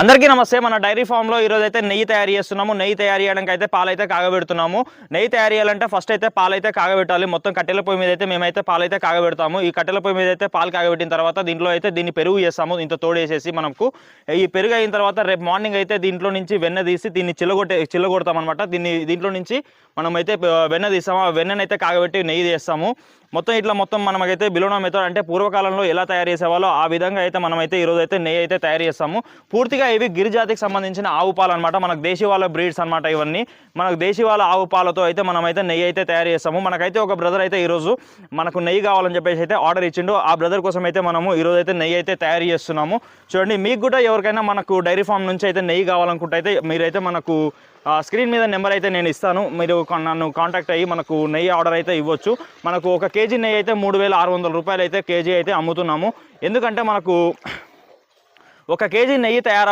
అందరికీ నమస్తే. మన డైరీ ఫామ్లో ఈరోజు అయితే నెయ్యి తయారు చేస్తున్నాము. నెయ్యి తయారు చేయడానికి అయితే పాలైతే కాగబెడుతున్నాము. నెయ్యి తయారు చేయాలంటే ఫస్ట్ అయితే పాలైతే కాగబెట్టాలి. మొత్తం కట్టెల పొయ్యి మీద అయితే మేమైతే పాలైతే కాగబెడతాము. ఈ కట్టెల పొయ్యి మీద అయితే పాలు కాగబెట్టిన తర్వాత దీంట్లో అయితే దీన్ని పెరుగు చేస్తాము. ఇంత తోడేసేసి మనకు ఈ పెరుగు అయిన తర్వాత రేపు మార్నింగ్ అయితే దీంట్లో నుంచి వెన్న తీసి దీన్ని చిల్లగొడతాం అనమాట. దీంట్లో నుంచి మనమైతే వెన్న తీస్తాము. ఆ వెన్ననైతే కాగబెట్టి నెయ్యి చేస్తాము. మొత్తం మనమైతే బిలోనా మెథడ్ అంటే పూర్వకాలంలో ఎలా తయారు చేసేవాళ్ళో ఆ విధంగా అయితే మనమైతే ఈరోజు అయితే నెయ్యి అయితే తయారు చేస్తాము. పూర్తిగా ఇవి గిరిజాతికి సంబంధించిన ఆవు పాలు అనమాట. మనకు దేశీవాళ బ్రీడ్స్ అనమాట. ఇవన్నీ మనకు దేశీవాళ ఆవు పాలతో అయితే మనమైతే నెయ్యి అయితే తయారు చేస్తాము. మనకైతే ఒక బ్రదర్ అయితే ఈరోజు మనకు నెయ్యి కావాలని చెప్పేసి అయితే ఆర్డర్ ఇచ్చిండు. ఆ బ్రదర్ కోసం అయితే మనము ఈరోజు అయితే నెయ్యి అయితే తయారు చేస్తున్నాము. చూడండి, మీకు కూడా ఎవరికైనా మనకు డైరీ ఫామ్ నుంచి అయితే నెయ్యి కావాలనుకుంటే అయితే మీరైతే మనకు స్క్రీన్ మీద నెంబర్ అయితే నేను ఇస్తాను. మీరు నన్ను కాంటాక్ట్ అయ్యి మనకు నెయ్యి ఆర్డర్ అయితే ఇవ్వచ్చు. మనకు ఒక కేజీ నెయ్యి అయితే 3600 రూపాయలు అయితే కేజీ అయితే అమ్ముతున్నాము. ఎందుకంటే మనకు ఒక కేజీ నెయ్యి